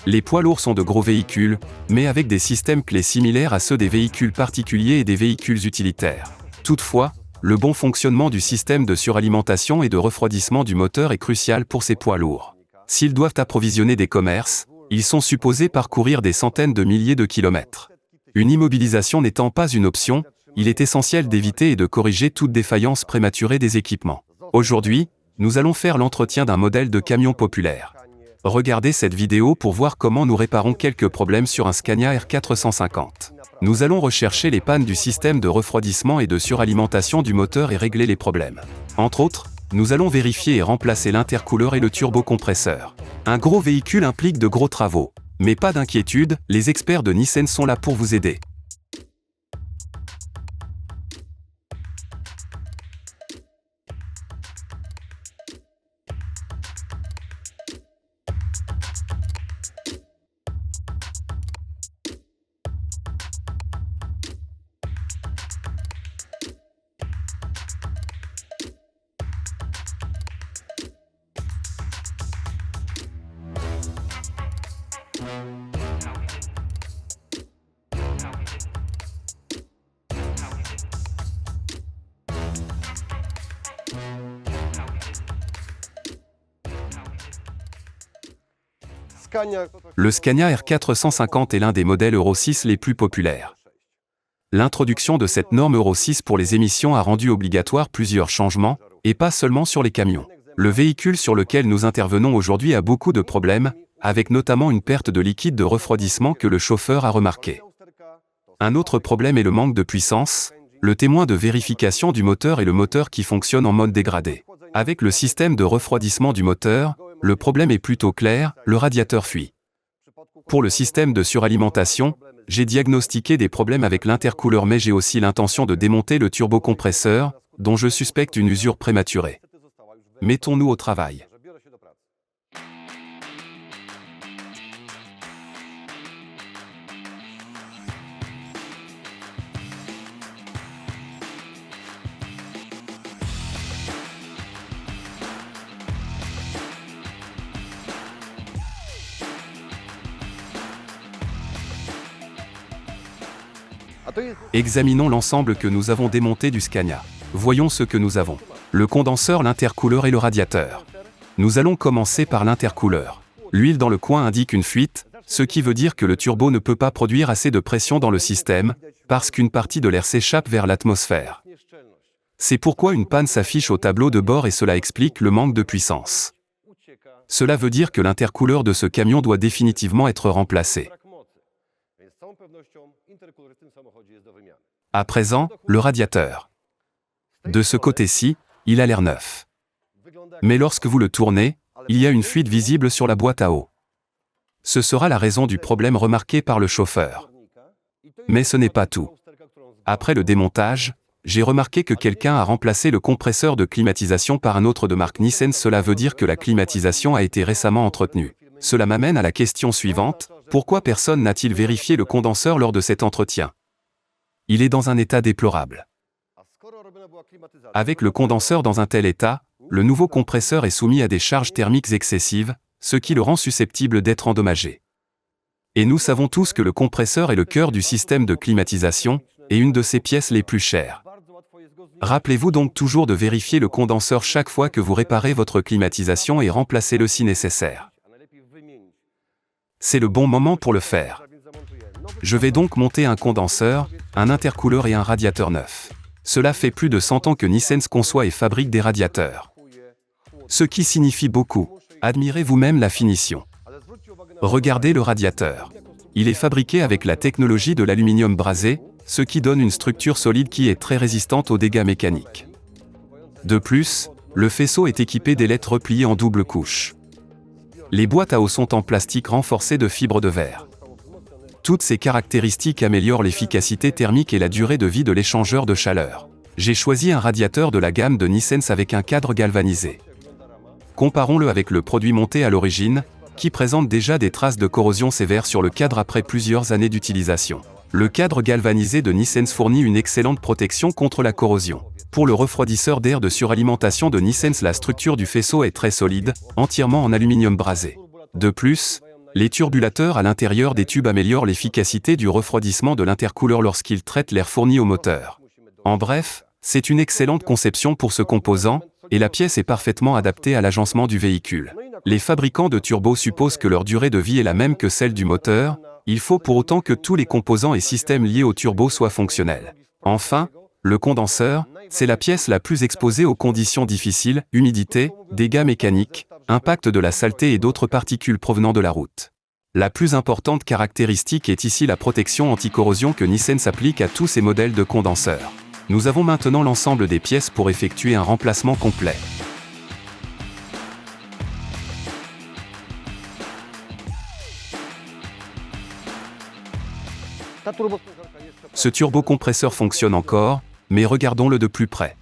Les poids lourds sont de gros véhicules, mais avec des systèmes clés similaires à ceux des véhicules particuliers et des véhicules utilitaires. Toutefois, le bon fonctionnement du système de suralimentation et de refroidissement du moteur est crucial pour ces poids lourds. S'ils doivent approvisionner des commerces, ils sont supposés parcourir des centaines de milliers de kilomètres. Une immobilisation n'étant pas une option, il est essentiel d'éviter et de corriger toute défaillance prématurée des équipements. Aujourd'hui, nous allons faire l'entretien d'un modèle de camion populaire. Regardez cette vidéo pour voir comment nous réparons quelques problèmes sur un Scania R450. Nous allons rechercher les pannes du système de refroidissement et de suralimentation du moteur et régler les problèmes. Entre autres, nous allons vérifier et remplacer l'intercooleur et le turbocompresseur. Un gros véhicule implique de gros travaux. Mais pas d'inquiétude, les experts de Nissan sont là pour vous aider. Le Scania R450 est l'un des modèles Euro 6 les plus populaires. L'introduction de cette norme Euro 6 pour les émissions a rendu obligatoire plusieurs changements, et pas seulement sur les camions. Le véhicule sur lequel nous intervenons aujourd'hui a beaucoup de problèmes, avec notamment une perte de liquide de refroidissement que le chauffeur a remarqué. Un autre problème est le manque de puissance, le témoin de vérification du moteur est le moteur qui fonctionne en mode dégradé. Avec le système de refroidissement du moteur, le problème est plutôt clair, le radiateur fuit. Pour le système de suralimentation, j'ai diagnostiqué des problèmes avec l'intercooleur mais j'ai aussi l'intention de démonter le turbocompresseur, dont je suspecte une usure prématurée. Mettons-nous au travail. Examinons l'ensemble que nous avons démonté du Scania. Voyons ce que nous avons. Le condenseur, l'intercooleur et le radiateur. Nous allons commencer par l'intercooleur. L'huile dans le coin indique une fuite, ce qui veut dire que le turbo ne peut pas produire assez de pression dans le système, parce qu'une partie de l'air s'échappe vers l'atmosphère. C'est pourquoi une panne s'affiche au tableau de bord et cela explique le manque de puissance. Cela veut dire que l'intercooleur de ce camion doit définitivement être remplacé. À présent, le radiateur. De ce côté-ci, il a l'air neuf. Mais lorsque vous le tournez, il y a une fuite visible sur la boîte à eau. Ce sera la raison du problème remarqué par le chauffeur. Mais ce n'est pas tout. Après le démontage, j'ai remarqué que quelqu'un a remplacé le compresseur de climatisation par un autre de marque Nissan. Cela veut dire que la climatisation a été récemment entretenue. Cela m'amène à la question suivante, pourquoi personne n'a-t-il vérifié le condenseur lors de cet entretien ? Il est dans un état déplorable. Avec le condenseur dans un tel état, le nouveau compresseur est soumis à des charges thermiques excessives, ce qui le rend susceptible d'être endommagé. Et nous savons tous que le compresseur est le cœur du système de climatisation, et une de ses pièces les plus chères. Rappelez-vous donc toujours de vérifier le condenseur chaque fois que vous réparez votre climatisation et remplacez-le si nécessaire. C'est le bon moment pour le faire. Je vais donc monter un condenseur, un intercooleur et un radiateur neuf. Cela fait plus de 100 ans que Nissan conçoit et fabrique des radiateurs. Ce qui signifie beaucoup. Admirez vous-même la finition. Regardez le radiateur. Il est fabriqué avec la technologie de l'aluminium brasé, ce qui donne une structure solide qui est très résistante aux dégâts mécaniques. De plus, le faisceau est équipé d'ailettes repliées en double couche. Les boîtes à eau sont en plastique renforcé de fibres de verre. Toutes ces caractéristiques améliorent l'efficacité thermique et la durée de vie de l'échangeur de chaleur. J'ai choisi un radiateur de la gamme de Nissan avec un cadre galvanisé. Comparons-le avec le produit monté à l'origine, qui présente déjà des traces de corrosion sévère sur le cadre après plusieurs années d'utilisation. Le cadre galvanisé de Nissan fournit une excellente protection contre la corrosion. Pour le refroidisseur d'air de suralimentation de Nissan, la structure du faisceau est très solide, entièrement en aluminium brasé. De plus, Les turbulateurs à l'intérieur des tubes améliorent l'efficacité du refroidissement de l'intercooleur lorsqu'ils traitent l'air fourni au moteur. En bref, c'est une excellente conception pour ce composant, et la pièce est parfaitement adaptée à l'agencement du véhicule. Les fabricants de turbos supposent que leur durée de vie est la même que celle du moteur, il faut pour autant que tous les composants et systèmes liés au turbo soient fonctionnels. Enfin, le condenseur, c'est la pièce la plus exposée aux conditions difficiles, humidité, dégâts mécaniques, impact de la saleté et d'autres particules provenant de la route. La plus importante caractéristique est ici la protection anti-corrosion que Nissan s'applique à tous ses modèles de condenseurs. Nous avons maintenant l'ensemble des pièces pour effectuer un remplacement complet. Ce turbocompresseur fonctionne encore, mais regardons-le de plus près.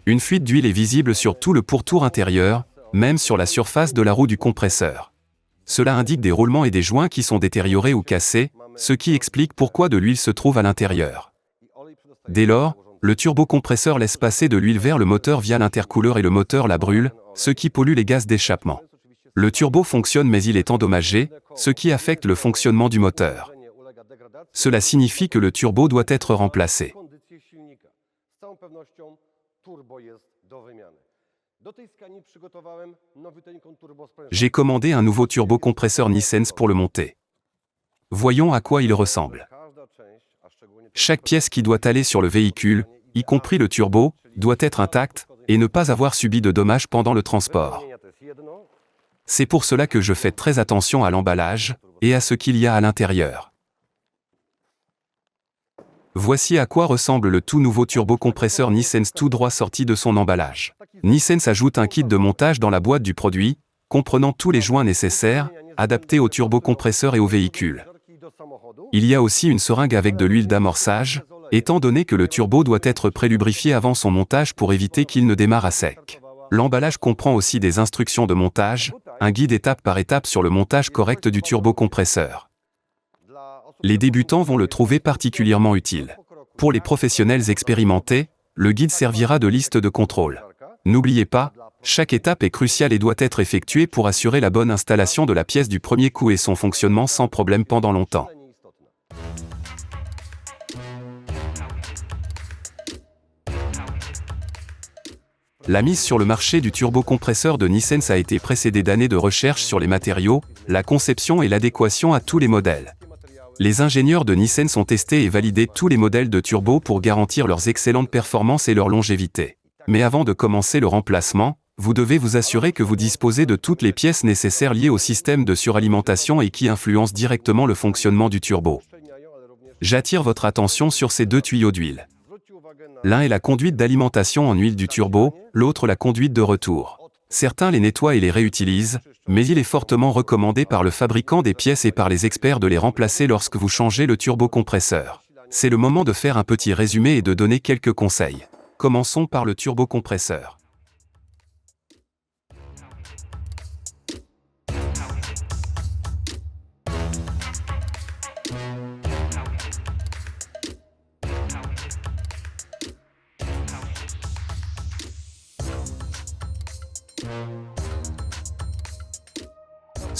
Une fuite d'huile est visible sur tout le pourtour intérieur, même sur la surface de la roue du compresseur. Cela indique des roulements et des joints qui sont détériorés ou cassés, ce qui explique pourquoi de l'huile se trouve à l'intérieur. Dès lors, le turbocompresseur laisse passer de l'huile vers le moteur via l'intercooleur et le moteur la brûle, ce qui pollue les gaz d'échappement. Le turbo fonctionne mais il est endommagé, ce qui affecte le fonctionnement du moteur. Cela signifie que le turbo doit être remplacé. J'ai commandé un nouveau turbocompresseur Nissens pour le monter. Voyons à quoi il ressemble. Chaque pièce qui doit aller sur le véhicule, y compris le turbo, doit être intacte et ne pas avoir subi de dommages pendant le transport. C'est pour cela que je fais très attention à l'emballage et à ce qu'il y a à l'intérieur. Voici à quoi ressemble le tout nouveau turbocompresseur Nissens tout droit sorti de son emballage. Nissens ajoute un kit de montage dans la boîte du produit, comprenant tous les joints nécessaires, adaptés au turbocompresseur et au véhicule. Il y a aussi une seringue avec de l'huile d'amorçage, étant donné que le turbo doit être prélubrifié avant son montage pour éviter qu'il ne démarre à sec. L'emballage comprend aussi des instructions de montage, un guide étape par étape sur le montage correct du turbocompresseur. Les débutants vont le trouver particulièrement utile. Pour les professionnels expérimentés, le guide servira de liste de contrôle. N'oubliez pas, chaque étape est cruciale et doit être effectuée pour assurer la bonne installation de la pièce du premier coup et son fonctionnement sans problème pendant longtemps. La mise sur le marché du turbocompresseur de Nissens a été précédée d'années de recherche sur les matériaux, la conception et l'adéquation à tous les modèles. Les ingénieurs de Nissens ont testé et validé tous les modèles de turbo pour garantir leurs excellentes performances et leur longévité. Mais avant de commencer le remplacement, vous devez vous assurer que vous disposez de toutes les pièces nécessaires liées au système de suralimentation et qui influencent directement le fonctionnement du turbo. J'attire votre attention sur ces deux tuyaux d'huile. L'un est la conduite d'alimentation en huile du turbo, l'autre la conduite de retour. Certains les nettoient et les réutilisent, mais il est fortement recommandé par le fabricant des pièces et par les experts de les remplacer lorsque vous changez le turbocompresseur. C'est le moment de faire un petit résumé et de donner quelques conseils. Commençons par le turbocompresseur.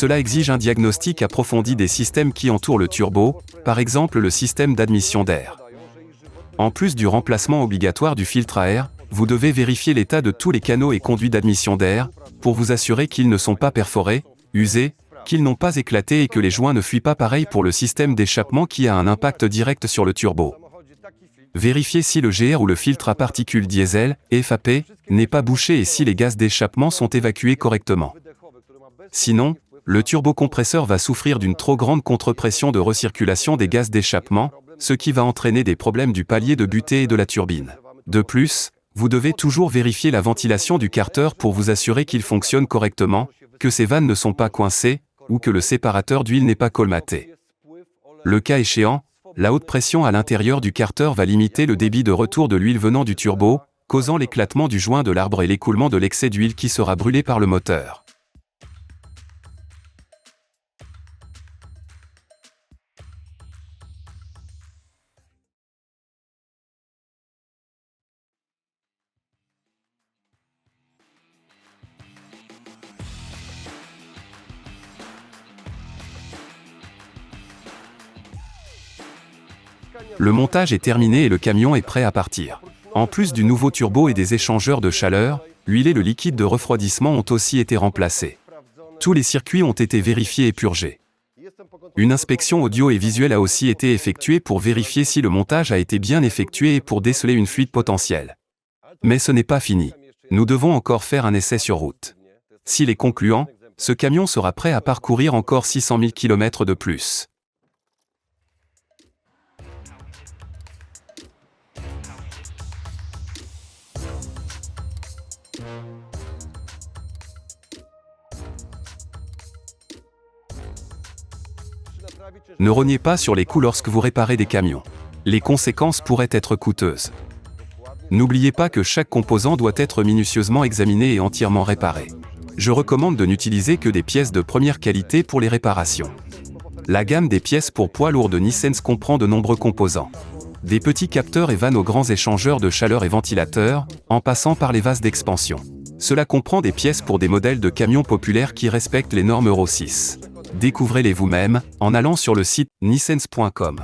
Cela exige un diagnostic approfondi des systèmes qui entourent le turbo, par exemple le système d'admission d'air. En plus du remplacement obligatoire du filtre à air, vous devez vérifier l'état de tous les canaux et conduits d'admission d'air, pour vous assurer qu'ils ne sont pas perforés, usés, qu'ils n'ont pas éclaté et que les joints ne fuient pas. Pareil pour le système d'échappement qui a un impact direct sur le turbo. Vérifiez si le GR ou le filtre à particules diesel, FAP, n'est pas bouché et si les gaz d'échappement sont évacués correctement. Sinon, le turbocompresseur va souffrir d'une trop grande contre-pression de recirculation des gaz d'échappement, ce qui va entraîner des problèmes du palier de butée et de la turbine. De plus, vous devez toujours vérifier la ventilation du carter pour vous assurer qu'il fonctionne correctement, que ses vannes ne sont pas coincées, ou que le séparateur d'huile n'est pas colmaté. Le cas échéant, la haute pression à l'intérieur du carter va limiter le débit de retour de l'huile venant du turbo, causant l'éclatement du joint de l'arbre et l'écoulement de l'excès d'huile qui sera brûlé par le moteur. Le montage est terminé et le camion est prêt à partir. En plus du nouveau turbo et des échangeurs de chaleur, l'huile et le liquide de refroidissement ont aussi été remplacés. Tous les circuits ont été vérifiés et purgés. Une inspection audio et visuelle a aussi été effectuée pour vérifier si le montage a été bien effectué et pour déceler une fuite potentielle. Mais ce n'est pas fini. Nous devons encore faire un essai sur route. S'il est concluant, ce camion sera prêt à parcourir encore 600 000 km de plus. Ne rognez pas sur les coûts lorsque vous réparez des camions. Les conséquences pourraient être coûteuses. N'oubliez pas que chaque composant doit être minutieusement examiné et entièrement réparé. Je recommande de n'utiliser que des pièces de première qualité pour les réparations. La gamme des pièces pour poids lourds de Nissens comprend de nombreux composants. Des petits capteurs et vannes aux grands échangeurs de chaleur et ventilateurs, en passant par les vases d'expansion. Cela comprend des pièces pour des modèles de camions populaires qui respectent les normes Euro 6. Découvrez-les vous-même en allant sur le site nissens.com.